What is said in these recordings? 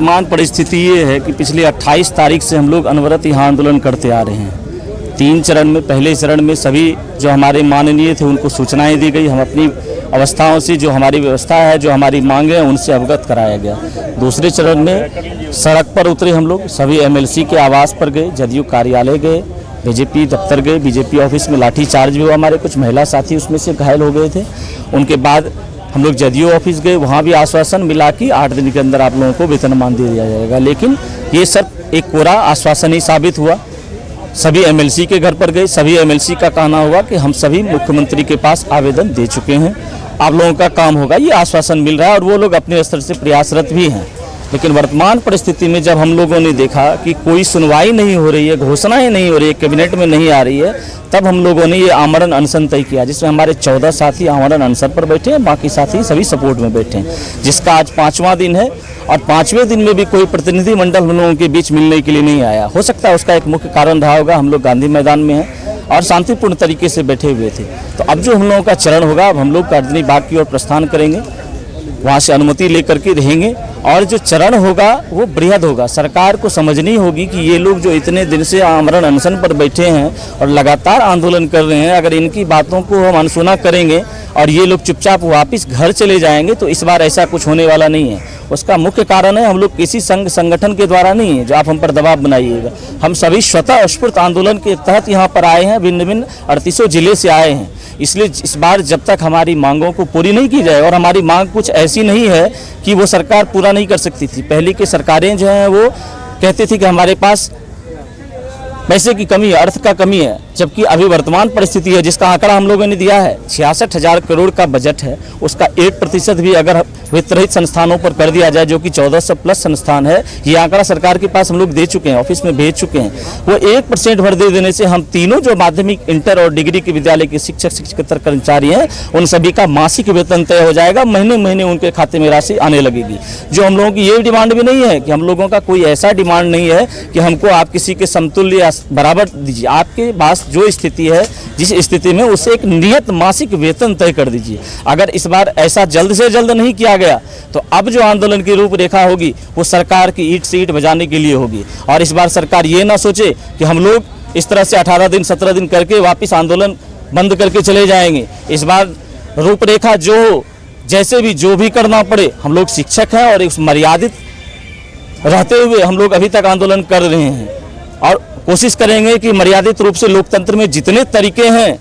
वर्तमान परिस्थिति ये है कि पिछले 28 तारीख से हम लोग अनवरत यहाँ आंदोलन करते आ रहे हैं। 3 चरण में, पहले चरण में सभी जो हमारे माननीय थे उनको सूचनाएं दी गई, हम अपनी अवस्थाओं से, जो हमारी व्यवस्था है, जो हमारी मांगे हैं, उनसे अवगत कराया गया। दूसरे चरण में सड़क पर उतरे हम लोग, सभी MLC के आवास पर गए, जदयू कार्यालय गए, BJP दफ्तर गए, BJP ऑफिस में लाठीचार्ज भी हुआ, हमारे कुछ महिला साथी उसमें से घायल हो गए थे। उनके बाद हम लोग जदयू ऑफिस गए, वहाँ भी आश्वासन मिला कि 8 दिन के अंदर आप लोगों को वेतनमान दे दिया जाएगा, लेकिन ये सब एक कोरा आश्वासन ही साबित हुआ। सभी MLC के घर पर गए, सभी MLC का कहना हुआ कि हम सभी मुख्यमंत्री के पास आवेदन दे चुके हैं, आप लोगों का काम होगा, ये आश्वासन मिल रहा है और वो लोग अपने स्तर से प्रयासरत भी हैं। लेकिन वर्तमान परिस्थिति में जब हम लोगों ने देखा कि कोई सुनवाई नहीं हो रही है, घोषणाएं नहीं हो रही है, कैबिनेट में नहीं आ रही है, तब हम लोगों ने ये आमरण अनशन तय किया, जिसमें हमारे 14 साथी आमरण अनशन पर बैठे हैं, बाकी साथी सभी सपोर्ट में बैठे हैं, जिसका आज 5वां दिन है। और 5वें दिन में भी कोई प्रतिनिधिमंडल हम लोगों के बीच मिलने के लिए नहीं आया। हो सकता है उसका एक मुख्य कारण रहा होगा, हम लोग गांधी मैदान में हैं और शांतिपूर्ण तरीके से बैठे हुए थे। तो अब जो हम लोगों का चरण होगा, अब हम लोग गर्दनी बाग की ओर प्रस्थान करेंगे, वहाँ से अनुमति लेकर के रहेंगे और जो चरण होगा वो बृहद होगा। सरकार को समझनी होगी कि ये लोग जो इतने दिन से आमरण अनशन पर बैठे हैं और लगातार आंदोलन कर रहे हैं, अगर इनकी बातों को हम अनसुना करेंगे और ये लोग चुपचाप वापस घर चले जाएंगे तो इस बार ऐसा कुछ होने वाला नहीं है। उसका मुख्य कारण है हम लोग किसी संगठन के द्वारा नहीं है जो आप हम पर दबाव बनाइएगा, हम सभी स्वतः स्फूर्त आंदोलन के तहत यहाँ पर आए हैं, भिन्न भिन्न 38 जिले से आए हैं। इसलिए इस बार जब तक हमारी मांगों को पूरी नहीं की जाए, और हमारी मांग कुछ ऐसी नहीं है कि वो सरकार पूरा नहीं कर सकती थी। पहले की सरकारें जो हैं वो कहती थी कि हमारे पास पैसे की कमी है, अर्थ का कमी है, जबकि अभी वर्तमान परिस्थिति है जिसका आंकड़ा हम लोगों ने दिया है 66,000 करोड़ का बजट है, उसका 1% भी अगर वित्त रहित संस्थानों पर कर दिया जाए, जो कि 1400 प्लस संस्थान है, ये आंकड़ा सरकार के पास हम लोग दे चुके हैं, ऑफिस में भेज चुके हैं। वो 1% भर दे देने से हम तीनों जो माध्यमिक, इंटर और डिग्री के विद्यालय के शिक्षक शिक्षकेतर कर्मचारी हैं, उन सभी का मासिक वेतन तय हो जाएगा, महीने महीने उनके खाते में राशि आने लगेगी। जो हम लोगों की ये डिमांड भी नहीं है कि हम लोगों का कोई ऐसा डिमांड नहीं है कि हमको आप किसी के समतुल्य बराबर दीजिए, आपके पास जो स्थिति है, जिस स्थिति में उसे एक नियत मासिक वेतन तय कर दीजिए। अगर इस बार ऐसा जल्द से जल्द नहीं किया गया तो अब जो आंदोलन की रूपरेखा होगी वो सरकार की ईंट से ईंट बजाने के लिए होगी। और इस बार सरकार ये ना सोचे कि हम लोग इस तरह से 18 दिन 17 दिन करके वापस आंदोलन बंद करके चले जाएंगे। इस बार रूपरेखा जो हो, जैसे भी जो भी करना पड़े, हम लोग शिक्षक हैं और इस मर्यादित रहते हुए हम लोग अभी तक आंदोलन कर रहे हैं और कोशिश करेंगे कि मर्यादित रूप से लोकतंत्र में जितने तरीके हैं,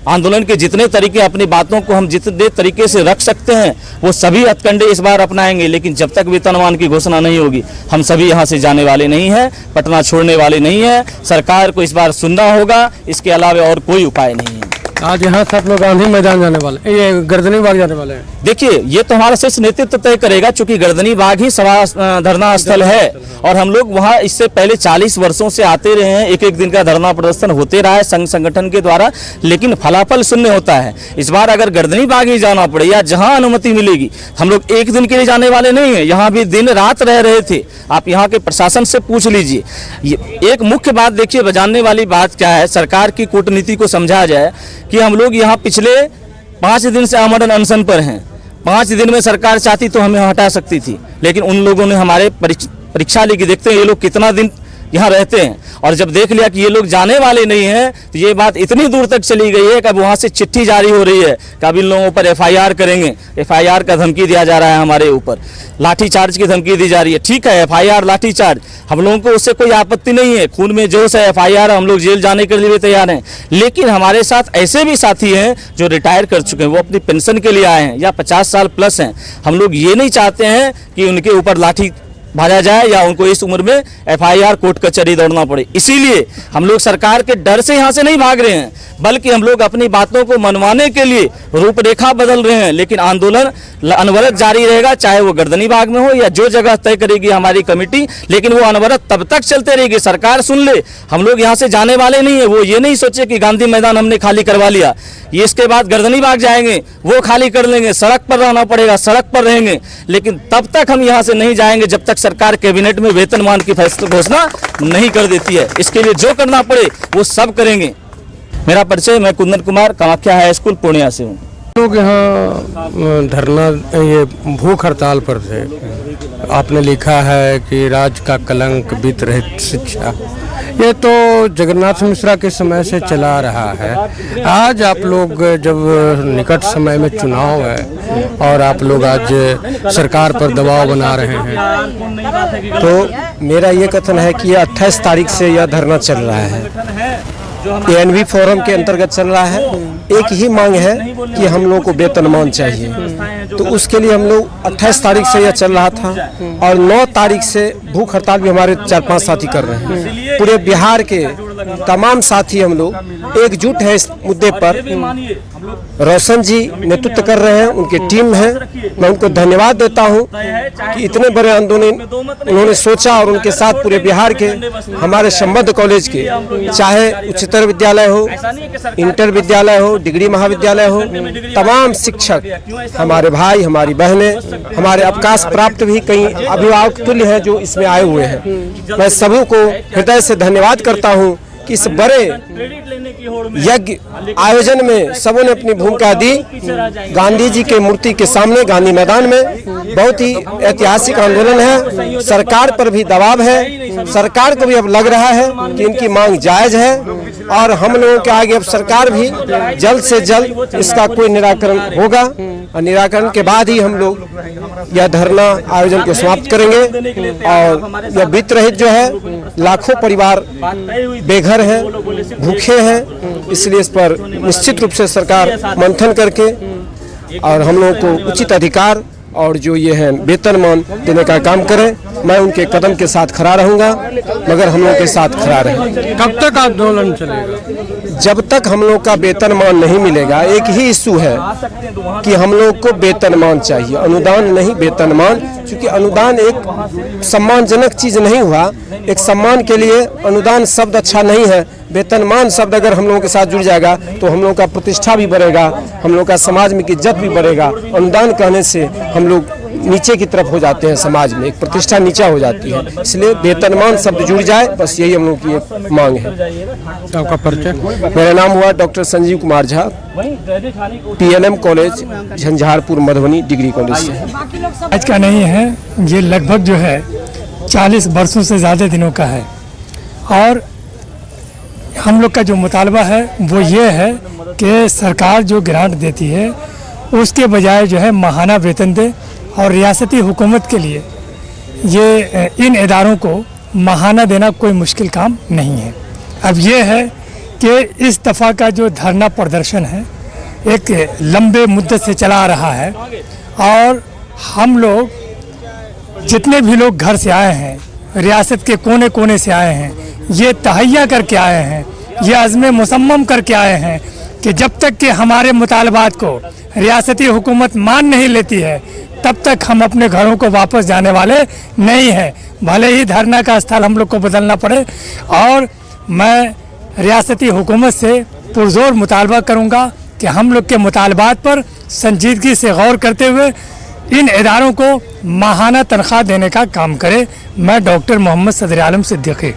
आंदोलन के जितने तरीके, अपनी बातों को हम जितने तरीके से रख सकते हैं वो सभी हथकंडे इस बार अपनाएंगे। लेकिन जब तक वेतनमान की घोषणा नहीं होगी हम सभी यहाँ से जाने वाले नहीं हैं, पटना छोड़ने वाले नहीं हैं। सरकार को इस बार सुनना होगा, इसके अलावा और कोई उपाय नहीं है। आज यहाँ से आप लोग गांधी मैदान जाने वाले, ये गर्दनी बाग जाने वाले हैं। देखिए, ये तो हमारा शीर्ष नेतृत्व तय करेगा, चूंकि गर्दनी बाग ही सभा धरना स्थल है और हम लोग वहाँ इससे पहले 40 वर्षों से आते रहे हैं। एक एक दिन का धरना प्रदर्शन होते रहा है संघ संगठन के द्वारा, लेकिन फलाफल शून्य होता है। इस बार अगर गर्दनी बाग ही जाना पड़े या जहाँ अनुमति मिलेगी, हम लोग एक दिन के लिए जाने वाले नहीं है, यहाँ भी दिन रात रह रहे थे। आप यहाँ के प्रशासन से पूछ लीजिए। एक मुख्य बात देखिए, जानने वाली बात क्या है, सरकार की कूटनीति को समझा जाए कि हम लोग यहाँ पिछले 5 दिन से आमरण अनशन पर हैं। 5 दिन में सरकार चाहती तो हमें हटा सकती थी, लेकिन उन लोगों ने हमारे परीक्षा ली कि देखते हैं ये लोग कितना दिन यहाँ रहते हैं, और जब देख लिया कि ये लोग जाने वाले नहीं हैं तो ये बात इतनी दूर तक चली गई है कि अब वहाँ से चिट्ठी जारी हो रही है कि अब इन लोगों पर FIR करेंगे। FIR का धमकी दिया जा रहा है, हमारे ऊपर लाठीचार्ज की धमकी दी जा रही है। ठीक है, FIR लाठीचार्ज, हम लोगों को उससे कोई आपत्ति नहीं है, खून में जोश है, FIR, हम लोग जेल जाने के लिए तैयार हैं। लेकिन हमारे साथ ऐसे भी साथी हैं जो रिटायर कर चुके हैं, वो अपनी पेंशन के लिए आए हैं या 50 साल प्लस हैं। हम लोग ये नहीं चाहते हैं कि उनके ऊपर लाठी भाजा जाए या उनको इस उम्र में FIR कोर्ट कचहरी दौड़ना पड़े। इसीलिए हम लोग सरकार के डर से यहाँ से नहीं भाग रहे हैं, बल्कि हम लोग अपनी बातों को मनवाने के लिए रूपरेखा बदल रहे हैं। लेकिन आंदोलन अनवरत जारी रहेगा, चाहे वो गर्दनी बाग में हो या जो जगह तय करेगी हमारी कमेटी, लेकिन वो अनवरत तब तक चलते रहेगी। सरकार सुन ले, हम लोग यहाँ से जाने वाले नहीं है। वो ये नहीं सोचे कि गांधी मैदान हमने खाली करवा लिया, ये इसके बाद गर्दनी बाग जाएंगे, वो खाली कर लेंगे, सड़क पर रहना पड़ेगा, सड़क पर रहेंगे। लेकिन तब तक हम यहाँ से नहीं जाएंगे जब तक सरकार कैबिनेट में वेतनमान की घोषणा नहीं कर देती है। इसके लिए जो करना पड़े वो सब करेंगे। मेरा परिचय, मैं कुंदन कुमार, कामाख्या हाई स्कूल पूर्णिया से हूँ। लोग यहाँ धरना ये भूख हड़ताल पर थे। आपने लिखा है कि राज्य का कलंक वित्त रहित शिक्षा, ये तो जगन्नाथ मिश्रा के समय से चला रहा है। आज आप लोग जब निकट समय में चुनाव है और आप लोग आज सरकार पर दबाव बना रहे हैं, तो मेरा ये कथन है कि 28 तारीख से यह धरना चल रहा है, एएनवी फोरम के अंतर्गत चल रहा है। एक ही मांग है कि हम लोग को वेतनमान चाहिए, तो उसके लिए हम लोग 28 तारीख से यह चल रहा था और 9 तारीख से भूख हड़ताल भी हमारे 4-5 साथी कर रहे हैं। पूरे बिहार के तमाम साथी हम लोग एकजुट है इस मुद्दे पर। रोशन जी नेतृत्व कर रहे हैं, उनकी टीम है, मैं उनको धन्यवाद देता हूं कि इतने बड़े आंदोलन उन्होंने सोचा और उनके साथ पूरे बिहार के हमारे संबद्ध कॉलेज के, चाहे उच्चतर विद्यालय हो, इंटर विद्यालय हो, डिग्री महाविद्यालय हो, तमाम शिक्षक, हमारे भाई, हमारी बहनें, हमारे अवकाश प्राप्त भी कई अभिभावक तुल्य हैं जो इसमें आए हुए हैं। मैं सभी को हृदय से धन्यवाद करता हूं कि इस बड़े यज्ञ आयोजन में सबों ने अपनी भूमिका दी। गांधी जी के मूर्ति के सामने गांधी मैदान में बहुत ही ऐतिहासिक आंदोलन है। सरकार पर भी दबाव है, सरकार को भी अब लग रहा है कि इनकी मांग जायज है और हम लोगों के आगे अब सरकार भी जल्द से जल्द इसका कोई निराकरण होगा और निराकरण के बाद ही हम लोग यह धरना आयोजन को समाप्त करेंगे। और यह वित्त रहित जो है, लाखों परिवार बेघर हैं, भूखे हैं, इसलिए इस पर निश्चित रूप से सरकार मंथन करके और हम लोगों को उचित अधिकार और जो ये है वेतनमान देने का काम करें। मैं उनके कदम के साथ खड़ा रहूंगा, मगर हम लोगों के साथ खड़ा रहें। कब तक आंदोलन चलेगा? जब तक हम लोग का वेतनमान नहीं मिलेगा। एक ही इशू है कि हम लोग को वेतनमान चाहिए, अनुदान नहीं, वेतनमान। क्योंकि अनुदान एक सम्मानजनक चीज नहीं हुआ, एक सम्मान के लिए अनुदान शब्द अच्छा नहीं है। वेतनमान शब्द अगर हम लोगों के साथ जुड़ जाएगा तो हम लोगों का प्रतिष्ठा भी बढ़ेगा, हम लोग का समाज में इज्जत भी बढ़ेगा। अनुदान कहने से हम लोग नीचे की तरफ हो जाते हैं, समाज में एक प्रतिष्ठा नीचा हो जाती है, इसलिए वेतनमान शब्द जुड़ जाए, बस यही हम लोग की एक मांग है। आपका परिचय? मेरा नाम हुआ doctor Sanjeev Kumar Jha, PLM college Jhanjharpur Madhubani degree college से। आज का नहीं है, ये लगभग जो है 40 वर्षों से ज़्यादा दिनों का है। और हम लोग का जो मुतालबा है वो ये है कि सरकार जो ग्रांट देती है उसके बजाय जो है माहाना वेतन दे, और रियासती हुकूमत के लिए ये इन इदारों को माहाना देना कोई मुश्किल काम नहीं है। अब ये है कि इस दफ़ा का जो धरना प्रदर्शन है एक लंबे मुद्दत से चला आ रहा है, और हम लोग जितने भी लोग घर से आए हैं, रियासत के कोने कोने से आए हैं, ये तहैया करके आए हैं, ये अज़्म मुसम्मम करके आए हैं कि जब तक कि हमारे मुतालबात को रियासती हुकूमत मान नहीं लेती है तब तक हम अपने घरों को वापस जाने वाले नहीं हैं, भले ही धरना का स्थल हम लोग को बदलना पड़े। और मैं रियासती हुकूमत से पुरजोर मुतालबा करूँगा कि हम लोग के मुतालबात पर संजीदगी से गौर करते हुए इन इदारों को माहाना तनख्वाह देने का काम करे। मैं डॉक्टर मोहम्मद सदर आलम सिद्दीकी।